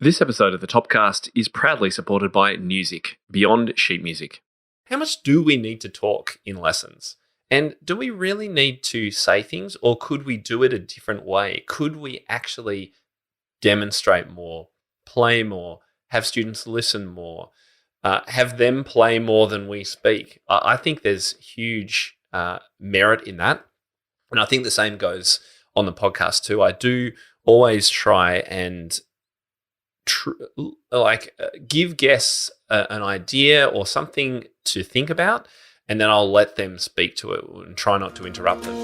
This episode of the TopCast is proudly supported by Music, beyond sheet music. How much do we need to talk in lessons? And do we really need to say things, or could we do it a different way? Could we actually demonstrate more, play more, have students listen more, have them play more than we speak? I think there's huge merit in that. And I think the same goes on the podcast too. I do always try and give guests an idea or something to think about, and then I'll let them speak to it and try not to interrupt them.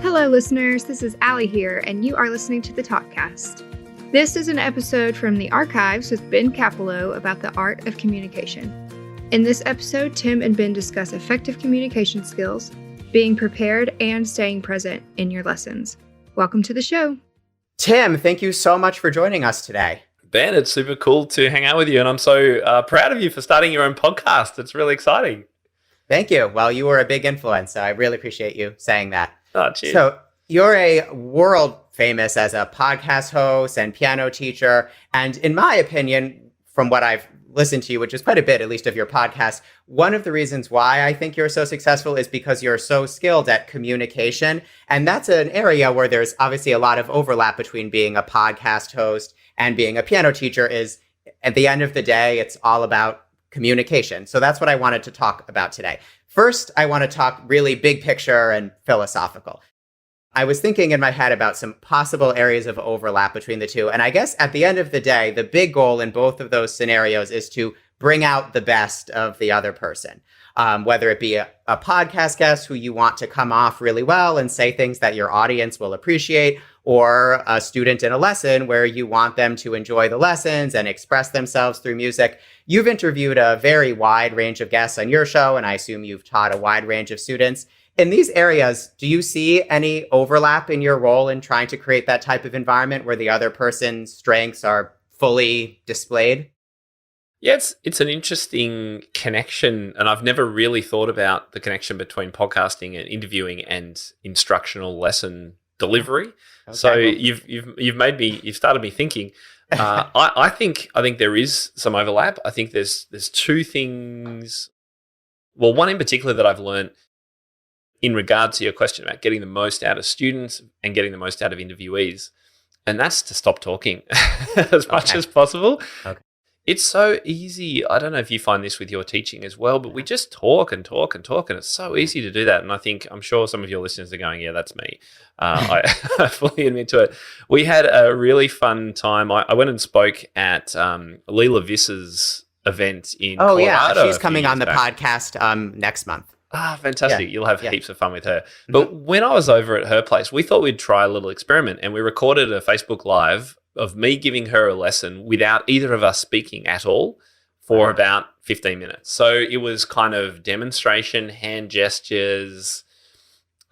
Hello, listeners. This is Allie here, and you are listening to the TopCast. This is an episode from the archives with Ben Kapilow about the art of communication. In this episode, Tim and Ben discuss effective communication skills, being prepared, and staying present in your lessons. Welcome to the show. Tim, thank you so much for joining us today. Ben, it's super cool to hang out with you, and I'm so proud of you for starting your own podcast. It's really exciting. Thank you. Well, you were a big influence, so I really appreciate you saying that. Oh, cheers. So you're a world famous as a podcast host and piano teacher, and in my opinion, from what I've listened to you, which is quite a bit, at least of your podcast, one of the reasons why I think you're so successful is because you're so skilled at communication. And that's an area where there's obviously a lot of overlap between being a podcast host and being a piano teacher. Is at the end of the day, it's all about communication. So that's what I wanted to talk about today. First, I want to talk really big picture and philosophical. I was thinking in my head about some possible areas of overlap between the two. And I guess at the end of the day, the big goal in both of those scenarios is to bring out the best of the other person, whether it be a podcast guest who you want to come off really well and say things that your audience will appreciate, or a student in a lesson where you want them to enjoy the lessons and express themselves through music. You've interviewed a very wide range of guests on your show, and I assume you've taught a wide range of students. In these areas, do you see any overlap in your role in trying to create that type of environment where the other person's strengths are fully displayed? Yeah, it's an interesting connection, and I've never really thought about the connection between podcasting and interviewing and instructional lesson delivery. Okay. So you've started me thinking. I think there is some overlap. I think there's two things. Well, one in particular that I've learned in regard to your question about getting the most out of students and getting the most out of interviewees, and that's to stop talking as much as possible. Okay. It's so easy. I don't know if you find this with your teaching as well, but we just talk and talk and talk, and it's so easy to do that. And I'm sure some of your listeners are going, yeah, that's me. I fully admit to it. We had a really fun time. I went and spoke at Leela Visser's event in Colorado. Yeah, she's coming on the podcast next month. Ah, fantastic. Yeah. You'll have heaps of fun with her. But when I was over at her place, we thought we'd try a little experiment, and we recorded a Facebook Live of me giving her a lesson without either of us speaking at all for about 15 minutes. So it was kind of demonstration, hand gestures,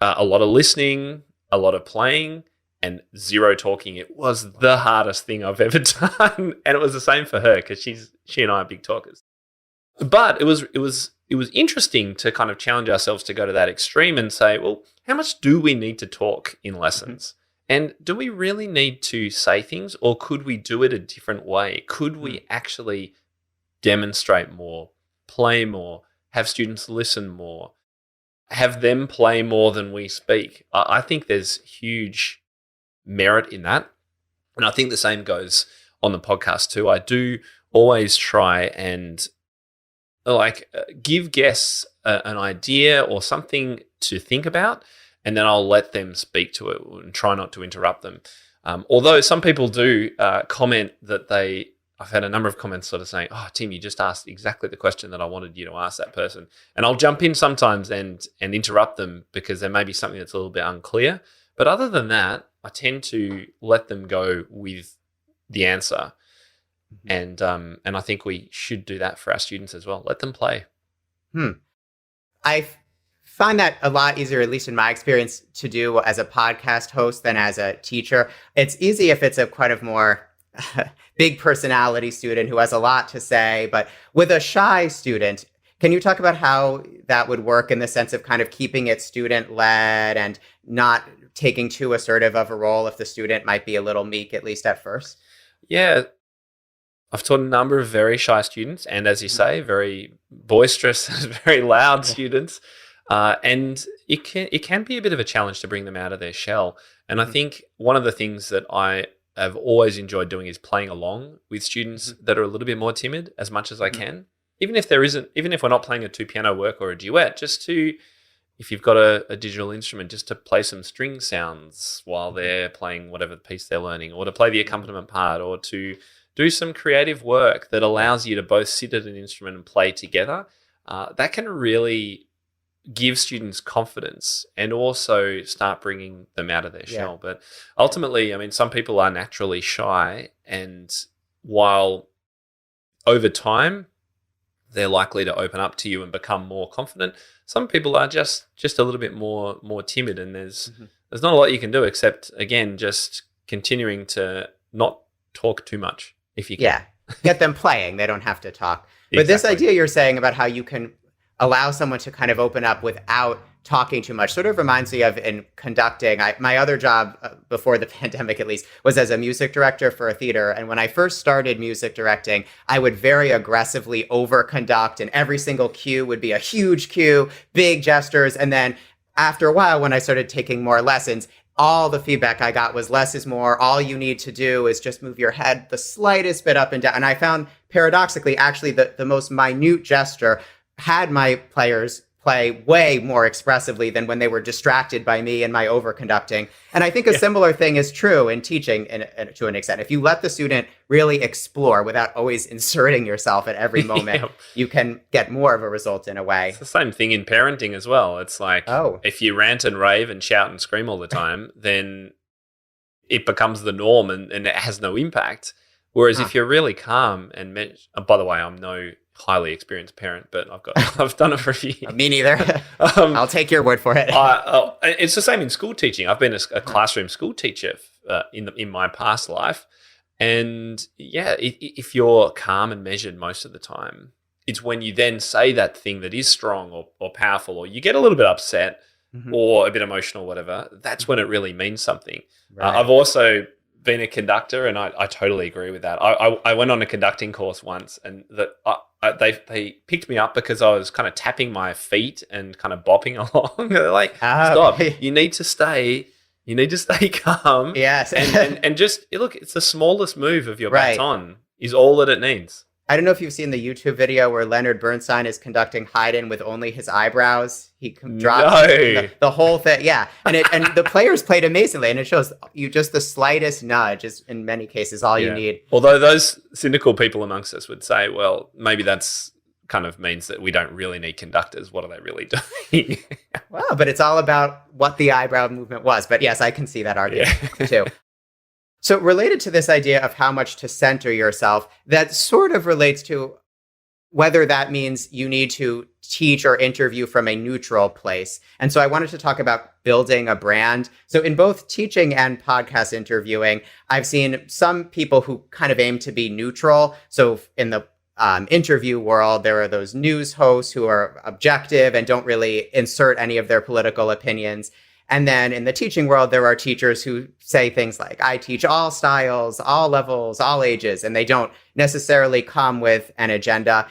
a lot of listening, a lot of playing, and zero talking. It was the hardest thing I've ever done. And it was the same for her because she and I are big talkers. But it was interesting to kind of challenge ourselves to go to that extreme and say, well, how much do we need to talk in lessons? And do we really need to say things, or could we do it a different way? Could we actually demonstrate more, play more, have students listen more, have them play more than we speak? I think there's huge merit in that. And I think the same goes on the podcast too. I do always try and give guests an idea or something to think about, and then I'll let them speak to it and try not to interrupt them. Although some people do comment that I've had a number of comments sort of saying, oh, Tim, you just asked exactly the question that I wanted you to ask that person. And I'll jump in sometimes and interrupt them because there may be something that's a little bit unclear. But other than that, I tend to let them go with the answer. And I think we should do that for our students as well. Let them play. I find that a lot easier, at least in my experience, to do as a podcast host than as a teacher. It's easy if it's a kind of more big personality student who has a lot to say, but with a shy student, can you talk about how that would work in the sense of kind of keeping it student-led and not taking too assertive of a role if the student might be a little meek, at least at first? Yeah. I've taught a number of very shy students and, as you say, very boisterous, very loud students. And it can be a bit of a challenge to bring them out of their shell. And I think one of the things that I have always enjoyed doing is playing along with students that are a little bit more timid as much as I can. Even if we're not playing a two piano work or a duet, just to, if you've got a digital instrument, just to play some string sounds while they're playing whatever piece they're learning, or to play the accompaniment part, or to do some creative work that allows you to both sit at an instrument and play together. That can really give students confidence and also start bringing them out of their shell. But ultimately, I mean, some people are naturally shy, and while over time they're likely to open up to you and become more confident, some people are just a little bit more timid, and there's not a lot you can do except, again, just continuing to not talk too much if you can. Yeah, get them playing. They don't have to talk. But this idea you're saying about how you can allow someone to kind of open up without talking too much sort of reminds me of in conducting. My other job before the pandemic, at least, was as a music director for a theater. And when I first started music directing, I would very aggressively over-conduct, and every single cue would be a huge cue, big gestures. And then after a while, when I started taking more lessons, all the feedback I got was less is more. All you need to do is just move your head the slightest bit up and down. And I found, paradoxically, actually, the most minute gesture had my players play way more expressively than when they were distracted by me and my overconducting. And I think a similar thing is true in teaching to an extent. If you let the student really explore without always inserting yourself at every moment, you can get more of a result in a way. It's the same thing in parenting as well. It's like, if you rant and rave and shout and scream all the time, then it becomes the norm and it has no impact. Whereas if you're really calm and by the way, I'm no highly experienced parent, but I've done it for a few years. Me neither. I'll take your word for it. It's the same in school teaching. I've been a classroom school teacher in my past life, and if you're calm and measured most of the time, it's when you then say that thing that is strong or powerful, or you get a little bit upset or a bit emotional, whatever. That's when it really means something. Right. I've also been a conductor, and I totally agree with that. I went on a conducting course once, and they picked me up because I was kind of tapping my feet and kind of bopping along. They're like, stop! You need to stay calm. Yes, and just look. It's the smallest move of your baton is all that it needs. I don't know if you've seen the YouTube video where Leonard Bernstein is conducting Haydn with only his eyebrows. He drops the whole thing. Yeah. And the players played amazingly. And it shows you just the slightest nudge is in many cases all you need. Although those cynical people amongst us would say, well, maybe that's kind of means that we don't really need conductors. What are they really doing? Well, but it's all about what the eyebrow movement was. But yes, I can see that argument too. So related to this idea of how much to center yourself, that sort of relates to whether that means you need to teach or interview from a neutral place. And so I wanted to talk about building a brand. So in both teaching and podcast interviewing, I've seen some people who kind of aim to be neutral. So in the interview world, there are those news hosts who are objective and don't really insert any of their political opinions. And then in the teaching world, there are teachers who say things like, I teach all styles, all levels, all ages, and they don't necessarily come with an agenda.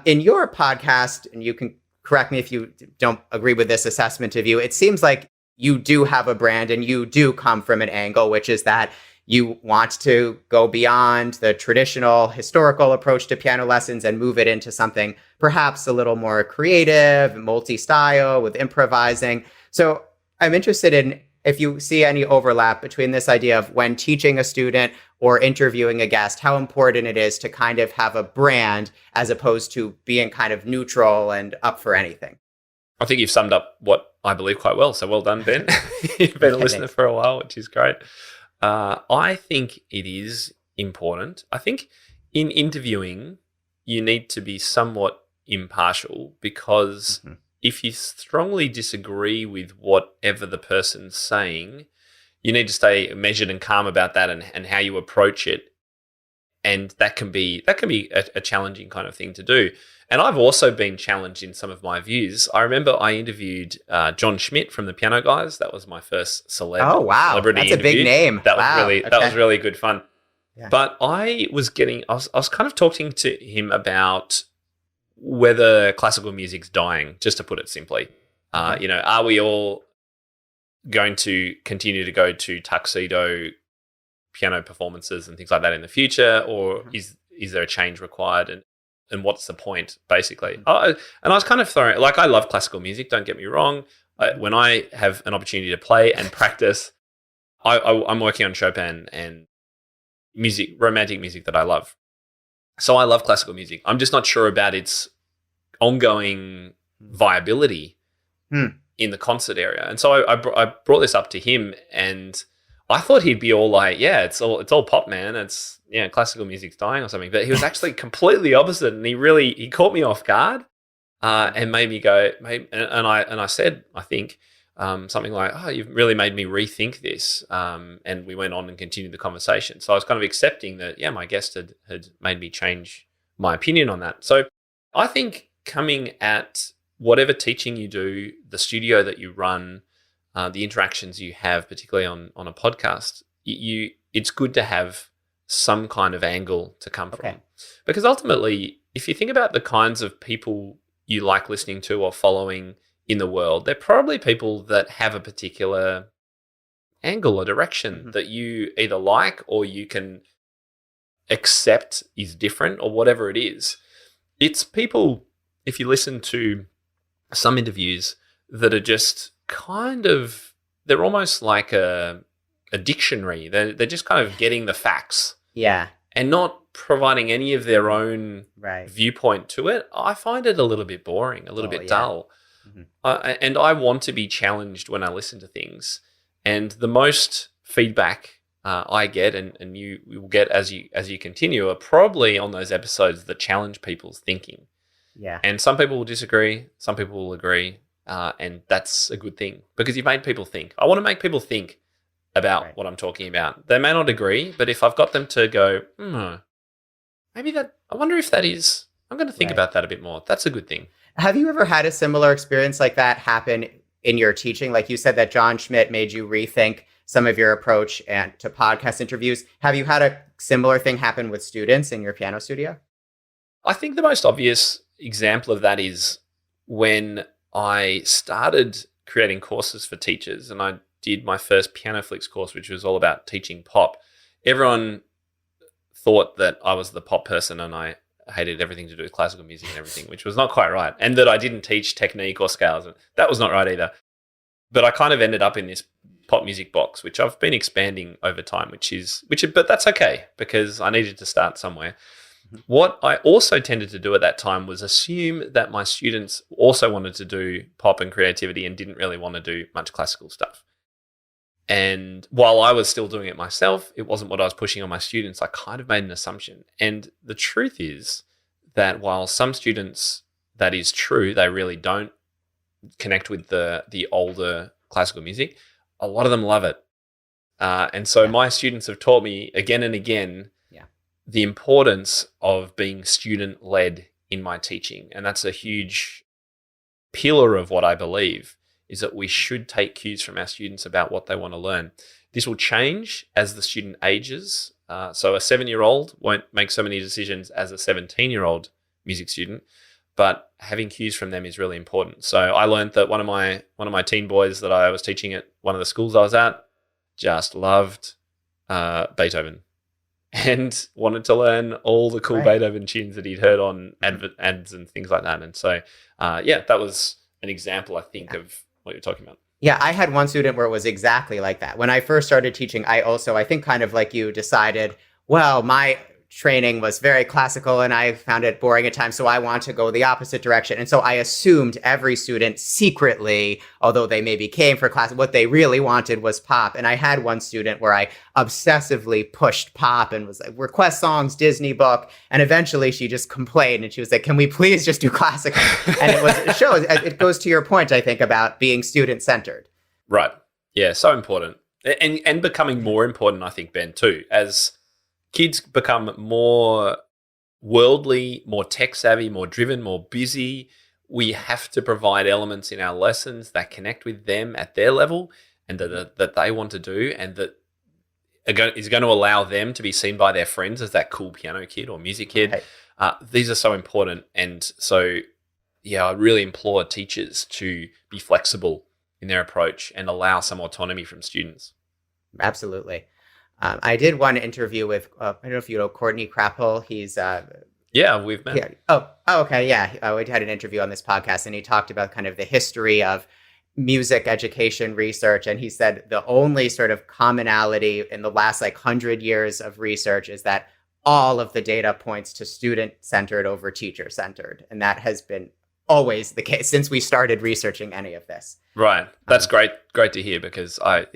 In your podcast, and you can correct me if you don't agree with this assessment of you, it seems like you do have a brand and you do come from an angle, which is that you want to go beyond the traditional historical approach to piano lessons and move it into something perhaps a little more creative, multi-style with improvising. So I'm interested in if you see any overlap between this idea of when teaching a student or interviewing a guest, how important it is to kind of have a brand as opposed to being kind of neutral and up for anything. I think you've summed up what I believe quite well. So well done, Ben. You've been a listener for a while, which is great. I think it is important. I think in interviewing, you need to be somewhat impartial because if you strongly disagree with whatever the person's saying, you need to stay measured and calm about that and how you approach it. and that can be a challenging kind of thing to do. And I've also been challenged in some of my views. I remember I interviewed John Schmidt from the Piano Guys. That was my first celebrity That's a big name. That was really good fun. Yeah. But I was kind of talking to him about whether classical music's dying, just to put it simply. Are we all going to continue to go to tuxedo piano performances and things like that in the future, or is there a change required, and what's the point, basically? And I was kind of throwing, like, I love classical music, don't get me wrong. When I have an opportunity to play and practice, I'm working on Chopin and romantic music that I love. So I love classical music. I'm just not sure about its ongoing viability in the concert area. And so I brought this up to him, and I thought he'd be all like, yeah, it's all pop, man. It's, classical music's dying or something. But he was actually completely opposite, and he caught me off guard and made me go, and I said, I think, something like, oh, you've really made me rethink this. And we went on and continued the conversation. So I was kind of accepting that, my guest had made me change my opinion on that. So I think coming at whatever teaching you do, the studio that you run, the interactions you have, particularly on a podcast, it's good to have some kind of angle to come from. Because ultimately, if you think about the kinds of people you like listening to or following in the world, they're probably people that have a particular angle or direction that you either like or you can accept is different, or whatever it is. It's people, if you listen to some interviews, that are just kind of, they're almost like a dictionary. They're just kind of getting the facts. Yeah. And not providing any of their own viewpoint to it. I find it a little bit boring, a little bit dull. And I want to be challenged when I listen to things. And the most feedback I get, and you will get as you continue, are probably on those episodes that challenge people's thinking. Yeah. And some people will disagree, some people will agree, and that's a good thing, because you've made people think. I want to make people think about what I'm talking about. They may not agree, but if I've got them to go, maybe that, I wonder if that is, I'm going to think about that a bit more. That's a good thing. Have you ever had a similar experience like that happen in your teaching? Like you said that John Schmidt made you rethink some of your approach to podcast interviews. Have you had a similar thing happen with students in your piano studio? I think the most obvious example of that is when I started creating courses for teachers, and I did my first PianoFlix course, which was all about teaching pop. Everyone thought that I was the pop person and I hated everything to do with classical music and everything, which was not quite right. And that I didn't teach technique or scales. And that was not right either. But I kind of ended up in this pop music box, which I've been expanding over time, but that's okay, because I needed to start somewhere. What I also tended to do at that time was assume that my students also wanted to do pop and creativity and didn't really want to do much classical stuff. And while I was still doing it myself, it wasn't what I was pushing on my students. I kind of made an assumption. And the truth is that while some students, that is true, they really don't connect with the older classical music, a lot of them love it. And so my students have taught me again and again the importance of being student-led in my teaching. And that's a huge pillar of what I believe, is that we should take cues from our students about what they want to learn. This will change as the student ages. So a 7-year-old won't make so many decisions as a 17-year-old music student, but having cues from them is really important. So I learned that one of my teen boys that I was teaching at one of the schools I was at just loved Beethoven and wanted to learn all the cool Beethoven tunes that he'd heard on ads and things like that. And so, that was an example, I think, of what you're talking about. Yeah, I had one student where it was exactly like that. When I first started teaching, I think kind of like you, decided, well, my training was very classical and I found it boring at times, so I want to go the opposite direction. And so I assumed every student secretly, although they maybe came for class, what they really wanted was pop. And I had one student where I obsessively pushed pop and was like, request songs, Disney book. And eventually she just complained and she was like, can we please just do classical? And it shows, it goes to your point, I think, about being student-centered. Right. Yeah, so important. And becoming more important, I think, Ben, too, as kids become more worldly, more tech savvy, more driven, more busy. We have to provide elements in our lessons that connect with them at their level and that they want to do, and that is going to allow them to be seen by their friends as that cool piano kid or music kid. Right. These are so important. And so, yeah, I really implore teachers to be flexible in their approach and allow some autonomy from students. Absolutely. I did one interview with, I don't know if you know Courtney Crapple. He's... yeah, we've met. Yeah. Okay. Yeah. We had an interview on this podcast, and he talked about kind of the history of music education research. And he said the only sort of commonality in the last 100 years of research is that all of the data points to student-centered over teacher-centered. And that has been always the case since we started researching any of this. Right. That's great to hear, because I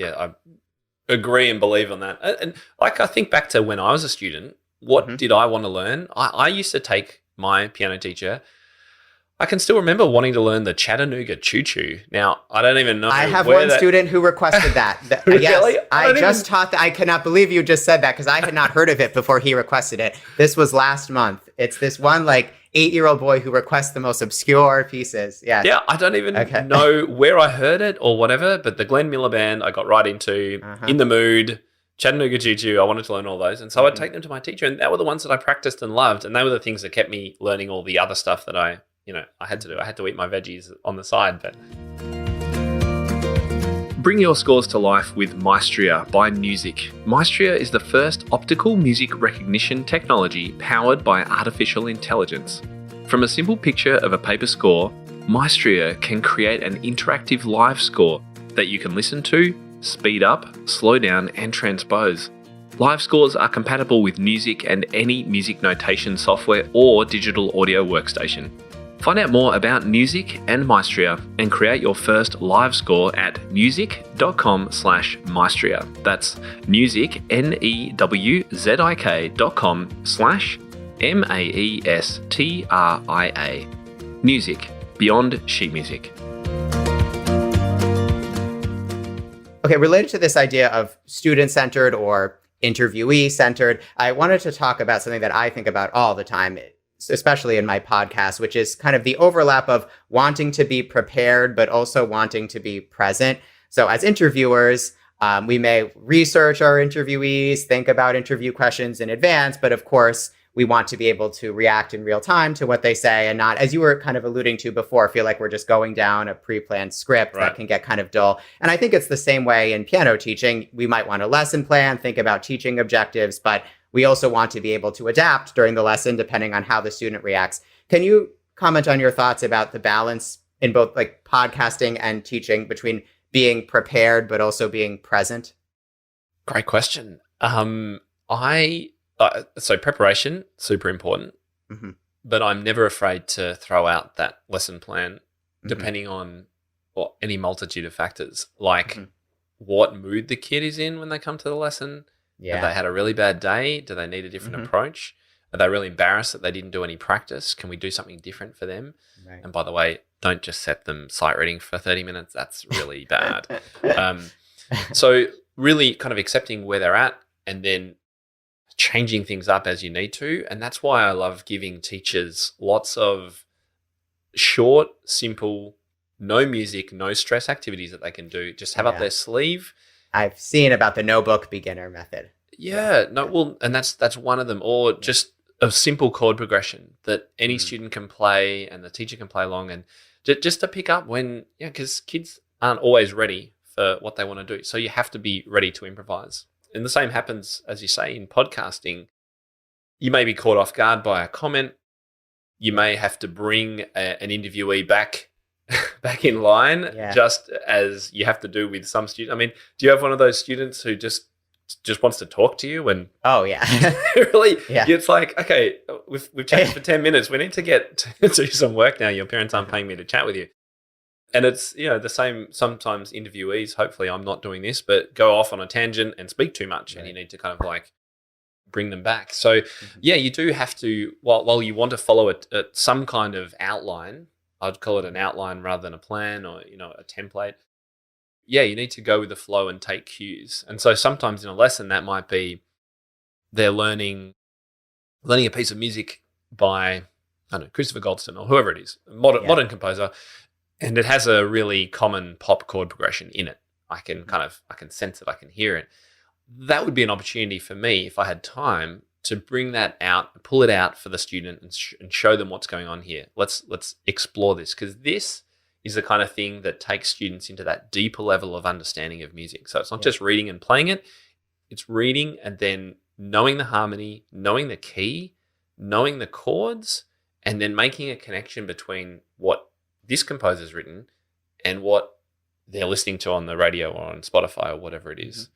agree and believe on that. And I think back to when I was a student, what did I want to learn? I used to take my piano teacher. I can still remember wanting to learn the Chattanooga Choo Choo. Now, I don't even know. I have one student who requested that. Really? Yes, I just taught that. I cannot believe you just said that, because I had not heard of it before he requested it. This was last month. It's this one 8-year-old boy who requests the most obscure pieces. Yeah. Yeah, I don't even know where I heard it or whatever, but the Glenn Miller Band I got right into, In the Mood, Chattanooga Choo Choo. I wanted to learn all those. And so I'd take them to my teacher, and they were the ones that I practiced and loved. And they were the things that kept me learning all the other stuff that I had to do. I had to eat my veggies on the side. But bring your scores to life with Maestria by Music. Maestria is the first optical music recognition technology powered by artificial intelligence. From a simple picture of a paper score, Maestria can create an interactive live score that you can listen to, speed up, slow down, and transpose. Live scores are compatible with music and any music notation software or digital audio workstation. Find out more about Music and Maestria and create your first live score at music.com/Maestria. That's music, NEWZIK.com/MAESTRIA. Music, beyond sheet music. Okay, related to this idea of student-centered or interviewee-centered, I wanted to talk about something that I think about all the time, especially in my podcast, which is kind of the overlap of wanting to be prepared, but also wanting to be present. So as interviewers, we may research our interviewees, think about interview questions in advance, but of course, we want to be able to react in real time to what they say and not, as you were kind of alluding to before, feel like we're just going down a pre-planned script that can get kind of dull. And I think it's the same way in piano teaching. We might want a lesson plan, think about teaching objectives, but we also want to be able to adapt during the lesson depending on how the student reacts. Can you comment on your thoughts about the balance in both podcasting and teaching between being prepared but also being present? Great question. So preparation, super important, but I'm never afraid to throw out that lesson plan depending on any multitude of factors, like what mood the kid is in when they come to the lesson. Have they had a really bad day? Do they need a different approach? Are they really embarrassed that they didn't do any practice? Can we do something different for them? Right. And by the way, don't just set them sight reading for 30 minutes. That's really bad. So really kind of accepting where they're at and then changing things up as you need to. And that's why I love giving teachers lots of short, simple, no music, no stress activities that they can do. Just have up their sleeve. I've seen about the no book beginner method. And that's one of them. Or just a simple chord progression that any student can play and the teacher can play along, and just to pick up when, because kids aren't always ready for what they want to do. So you have to be ready to improvise. And the same happens, as you say, in podcasting. You may be caught off guard by a comment. You may have to bring an interviewee back in line, just as you have to do with some students. I mean, do you have one of those students who just wants to talk to you? And really, it's like, okay, we've chatted for 10 minutes. We need to get to do some work now. Your parents aren't paying me to chat with you. And it's, the same. Sometimes interviewees, hopefully I'm not doing this, but go off on a tangent and speak too much, and you need to kind of bring them back. So you do have to, while you want to follow some kind of outline, I'd call it an outline rather than a plan or, a template. You need to go with the flow and take cues. And so sometimes in a lesson that might be, they're learning a piece of music by, I don't know, Christopher Goldston or whoever it is, modern composer, and it has a really common pop chord progression in it. I can sense it, I can hear it. That would be an opportunity for me, if I had time, to bring that out, pull it out for the student and show them what's going on here. Let's explore this, because this is the kind of thing that takes students into that deeper level of understanding of music. So it's not just reading and playing it, it's reading and then knowing the harmony, knowing the key, knowing the chords, and then making a connection between what this composer's written and what they're listening to on the radio or on Spotify or whatever it is.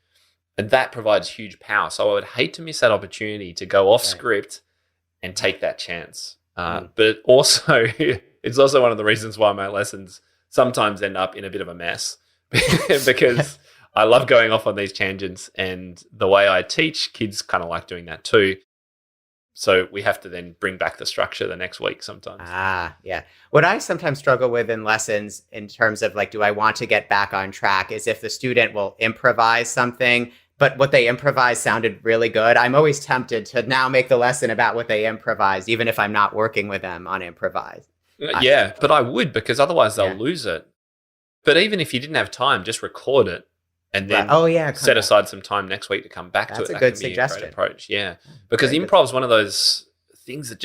And that provides huge power. So I would hate to miss that opportunity to go off script and take that chance. But also, it's also one of the reasons why my lessons sometimes end up in a bit of a mess because I love going off on these tangents, and the way I teach, kids kind of like doing that too. So we have to then bring back the structure the next week sometimes. Yeah. What I sometimes struggle with in lessons in terms of like, do I want to get back on track, is if the student will improvise something, but what they improvised sounded really good. I'm always tempted to now make the lesson about what they improvised, even if I'm not working with them on improvise. Yeah, but I would, because otherwise they'll lose it. But even if you didn't have time, just record it and then set aside some time next week to come back to it. That's a good suggestion. Be a great approach. Yeah, because improv is one of those things that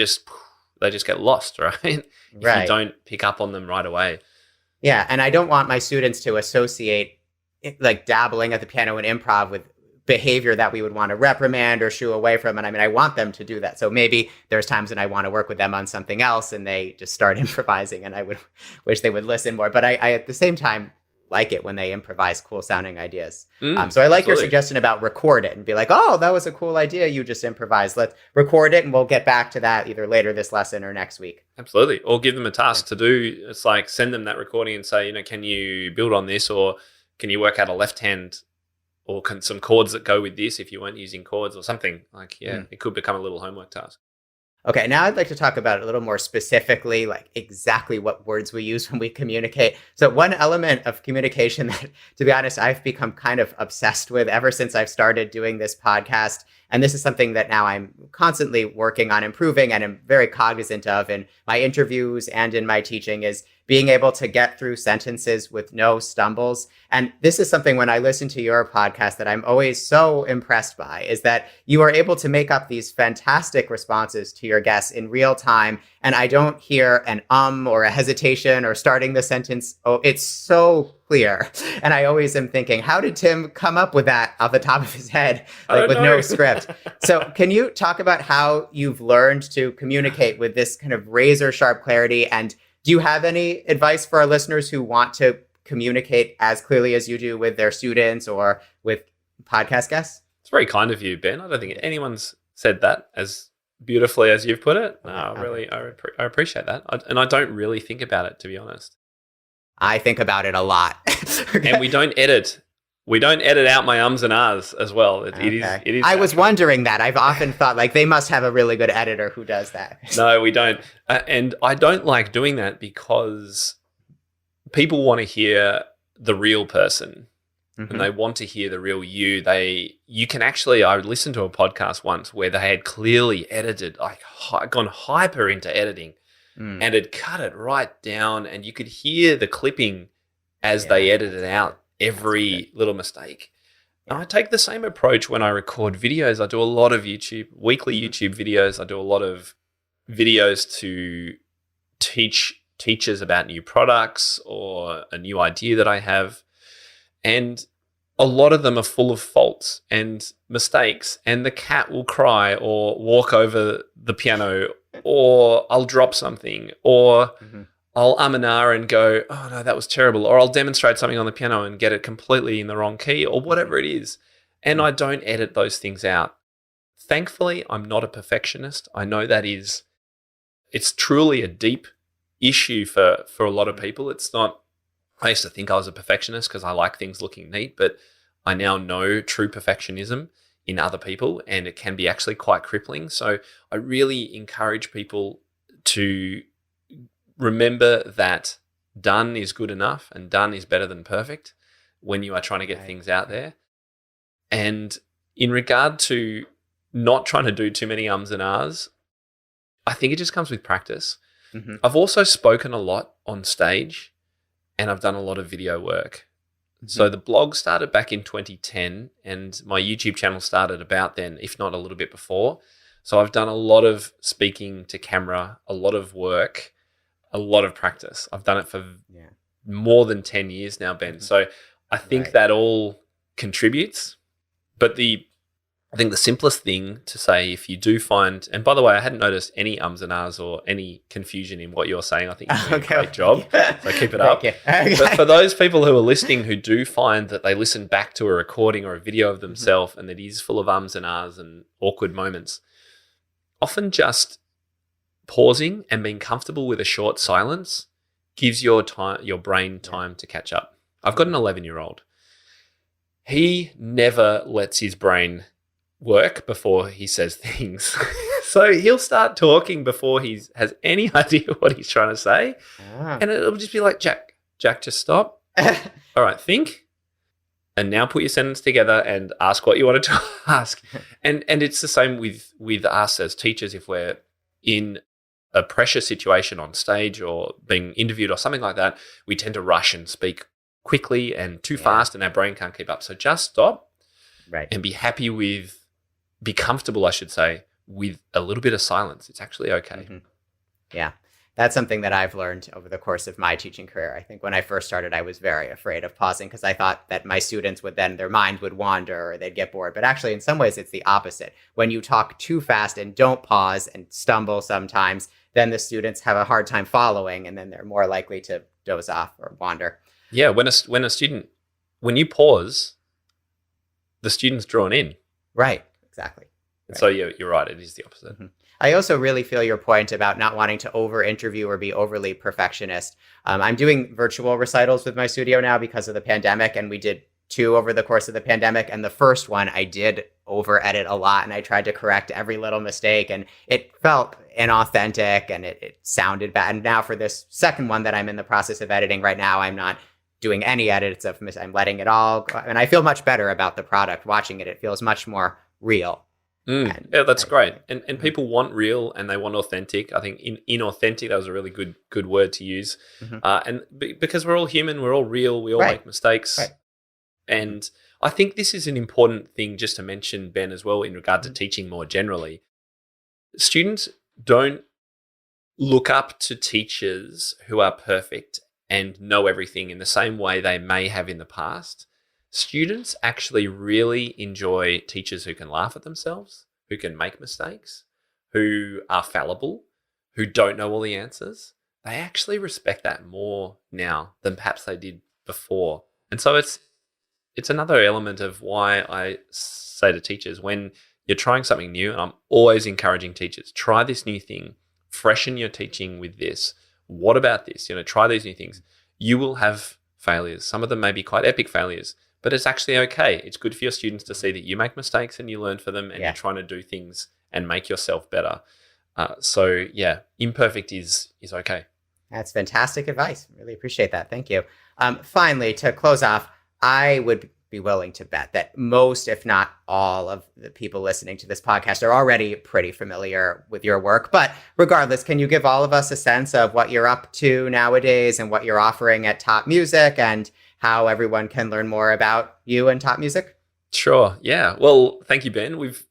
they just get lost, right? If you don't pick up on them right away. Yeah, and I don't want my students to associate like dabbling at the piano and improv with behavior that we would want to reprimand or shoo away from. And I mean, I want them to do that. So maybe there's times when I want to work with them on something else and they just start improvising, and I would wish they would listen more. But I at the same time like it when they improvise cool sounding ideas. So I like your suggestion about record it and be like, oh, that was a cool idea you just improvised. Let's record it and we'll get back to that either later this lesson or next week. Absolutely. Or give them a task to do. It's like send them that recording and say, can you build on this, or can you work out a left hand, or some chords that go with this if you weren't using chords or something. Like, it could become a little homework task. Okay, now I'd like to talk about it a little more specifically, like exactly what words we use when we communicate. So one element of communication that, to be honest, I've become kind of obsessed with ever since I've started doing this podcast, and this is something that now I'm constantly working on improving and I'm very cognizant of in my interviews and in my teaching, is being able to get through sentences with no stumbles. And this is something when I listen to your podcast that I'm always so impressed by, is that you are able to make up these fantastic responses to your guests in real time. And I don't hear an or a hesitation or starting the sentence. Oh, it's so clear. And I always am thinking, how did Tim come up with that off the top of his head, like with no script? So can you talk about how you've learned to communicate with this kind of razor sharp clarity? And do you have any advice for our listeners who want to communicate as clearly as you do with their students or with podcast guests? It's very kind of you, Ben. I don't think anyone's said that as beautifully as you've put it. No, really, I appreciate that. And I don't really think about it, to be honest. I think about it a lot. And we don't edit. We don't edit out my ums and ahs as well. It is. I was wondering that. I've often thought like they must have a really good editor who does that. No, we don't. And I don't like doing that because people want to hear the real person, and they want to hear the real you. You can actually, I listened to a podcast once where they had clearly edited, like gone hyper into editing and had cut it right down, and you could hear the clipping as they edited out every little mistake. And I take the same approach when I record videos. I do a lot of weekly YouTube videos. I do a lot of videos to teach teachers about new products or a new idea that I have. And a lot of them are full of faults and mistakes, and the cat will cry or walk over the piano, or I'll drop something, or I'll and ah and go, oh no, that was terrible. Or I'll demonstrate something on the piano and get it completely in the wrong key, or whatever it is. And I don't edit those things out. Thankfully, I'm not a perfectionist. I know it's truly a deep issue for a lot of people. It's not, I used to think I was a perfectionist because I like things looking neat, but I now know true perfectionism in other people, and it can be actually quite crippling. So I really encourage people to remember that done is good enough and done is better than perfect when you are trying to get things out there. And in regard to not trying to do too many ums and ahs. I think it just comes with practice. Mm-hmm. I've also spoken a lot on stage, and I've done a lot of video work. Mm-hmm. So the blog started back in 2010, and my YouTube channel started about then, if not a little bit before. So I've done a lot of speaking to camera, a lot of work, a lot of practice. I've done it for more than 10 years now, Ben. Mm-hmm. So I think that all contributes. But I think the simplest thing to say, if you do find, and by the way, I hadn't noticed any ums and ahs or any confusion in what you're saying. I think you're doing a great job. So keep it up. Okay. But for those people who are listening who do find that they listen back to a recording or a video of themselves and that it is full of ums and ahs and awkward moments, often just pausing and being comfortable with a short silence gives your brain time to catch up. I've got an 11-year-old. He never lets his brain work before he says things. So he'll start talking before he has any idea what he's trying to say. And it'll just be like, Jack, just stop. All right, think. And now put your sentence together and ask what you wanted to ask. And it's the same with us as teachers. If we're in a pressure situation on stage or being interviewed or something like that, we tend to rush and speak quickly and too fast, and our brain can't keep up. So just stop and be comfortable, I should say, with a little bit of silence. It's actually okay. Mm-hmm. Yeah. That's something that I've learned over the course of my teaching career. I think when I first started, I was very afraid of pausing because I thought that my students would then, their mind would wander or they'd get bored. But actually, in some ways, it's the opposite. When you talk too fast and don't pause and stumble sometimes, then the students have a hard time following, and then they're more likely to doze off or wander. Yeah, when you pause, the student's drawn in. Right, exactly. Right. So you're right, it is the opposite. Mm-hmm. I also really feel your point about not wanting to over-interview or be overly perfectionist. I'm doing virtual recitals with my studio now because of the pandemic, and we did 2 over the course of the pandemic. And the first one, I did over-edit a lot, and I tried to correct every little mistake, and it felt inauthentic, and it sounded bad. And now for this second one that I'm in the process of editing right now, I'm not doing any edits I'm letting it all go. And I feel much better about the product. Watching it feels much more real. Yeah, that's great. And people want real and they want authentic. I think inauthentic, that was a really good word to use. Mm-hmm. And because we're all human, we're all real, we all make mistakes. Right. And I think this is an important thing just to mention, Ben, as well, in regard to teaching more generally. Students don't look up to teachers who are perfect and know everything in the same way they may have in the past. Students actually really enjoy teachers who can laugh at themselves, who can make mistakes, who are fallible, who don't know all the answers. They actually respect that more now than perhaps they did before. And so it's another element of why I say to teachers, when you're trying something new, and I'm always encouraging teachers, try this new thing, freshen your teaching with this. What about this? Try these new things. You will have failures. Some of them may be quite epic failures. But it's actually okay. It's good for your students to see that you make mistakes and you learn from them, and you're trying to do things and make yourself better. So imperfect is okay. That's fantastic advice. Really appreciate that. Thank you. Finally, to close off, I would be willing to bet that most, if not all, of the people listening to this podcast are already pretty familiar with your work. But regardless, can you give all of us a sense of what you're up to nowadays and what you're offering at TopMusic, and how everyone can learn more about you and TopMusic? Sure. Yeah. Well, thank you, Ben. We've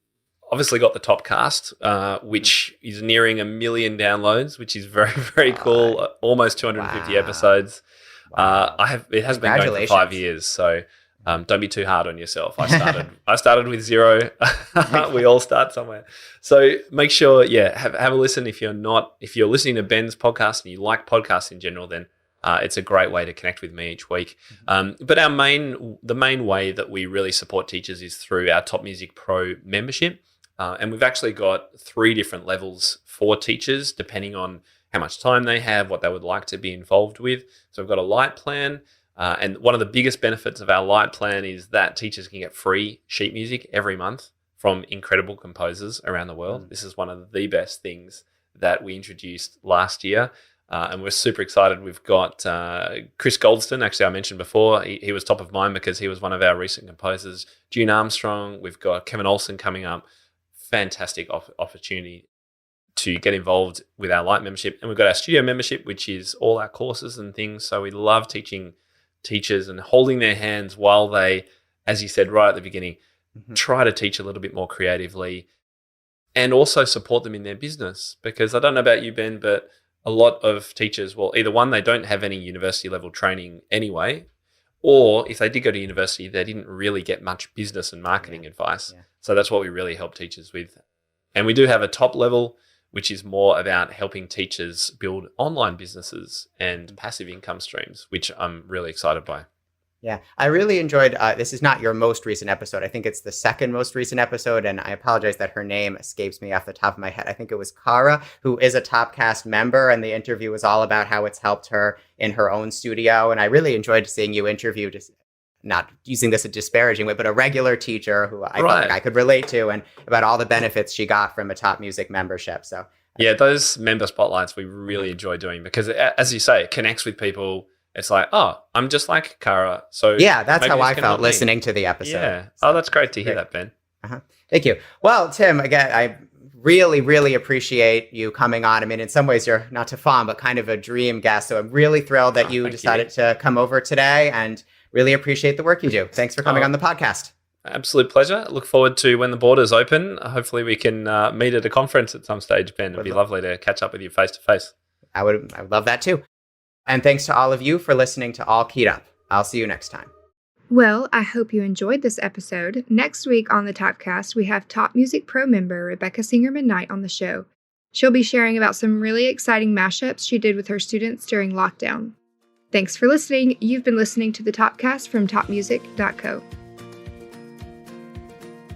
obviously got the TopCast, which is nearing 1 million downloads, which is very, very cool. Almost 250 episodes. It has been going for 5 years, so don't be too hard on yourself. I started with 0. We all start somewhere. So make sure, have a listen. If you're listening to Ben's podcast and you like podcasts in general, then it's a great way to connect with me each week. But the main way that we really support teachers is through our TopMusic Pro membership. And we've actually got 3 different levels for teachers, depending on how much time they have, what they would like to be involved with. So we've got a light plan. And one of the biggest benefits of our light plan is that teachers can get free sheet music every month from incredible composers around the world. This is one of the best things that we introduced last year. And we're super excited. We've got Chris Goldston. Actually, I mentioned before, he was top of mind because he was one of our recent composers. June Armstrong. We've got Kevin Olsen coming up. fantastic opportunity to get involved with our Light membership. And we've got our Studio membership, which is all our courses and things. So we love teaching teachers and holding their hands while they, as you said right at the beginning, try to teach a little bit more creatively and also support them in their business. Because I don't know about you, Ben, but a lot of teachers, well, either one, they don't have any university level training anyway, or if they did go to university, they didn't really get much business and marketing advice. Yeah. So that's what we really help teachers with. And we do have a top level, which is more about helping teachers build online businesses and passive income streams, which I'm really excited by. Yeah, I really enjoyed, this is not your most recent episode. I think it's the second most recent episode, and I apologize that her name escapes me off the top of my head. I think it was Cara, who is a TopCast member, and the interview was all about how it's helped her in her own studio. And I really enjoyed seeing you interview, just not using this a disparaging way, but a regular teacher who I felt like I could relate to, and about all the benefits she got from a Top Music membership. So yeah, those member spotlights we really enjoy doing because, as you say, it connects with people. It's like, oh, I'm just like Cara. So yeah, that's how I felt listening to the episode. Yeah. So, that's great to hear that, Ben. Thank you. Well, Tim, again, I really, really appreciate you coming on. I mean, in some ways, you're not too fond, but kind of a dream guest. So I'm really thrilled that you decided to come over today, and really appreciate the work you do. Thanks for coming on the podcast. Absolute pleasure. Look forward to when the borders open. Hopefully we can meet at a conference at some stage, Ben. It'd be lovely to catch up with you face to face. I would love that too. And thanks to all of you for listening to All Keyed Up. I'll see you next time. Well, I hope you enjoyed this episode. Next week on the TopCast, we have Top Music Pro member Rebecca Singerman-Knight on the show. She'll be sharing about some really exciting mashups she did with her students during lockdown. Thanks for listening. You've been listening to the TopCast from topmusic.co.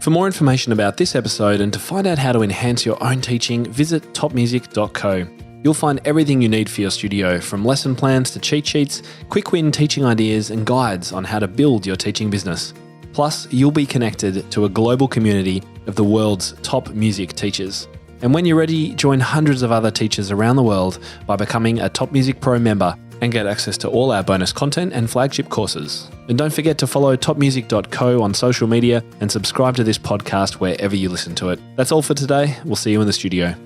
For more information about this episode and to find out how to enhance your own teaching, visit topmusic.co. You'll find everything you need for your studio, from lesson plans to cheat sheets, quick win teaching ideas, and guides on how to build your teaching business. Plus, you'll be connected to a global community of the world's top music teachers. And when you're ready, join hundreds of other teachers around the world by becoming a Top Music Pro member and get access to all our bonus content and flagship courses. And don't forget to follow topmusic.co on social media and subscribe to this podcast wherever you listen to it. That's all for today. We'll see you in the studio.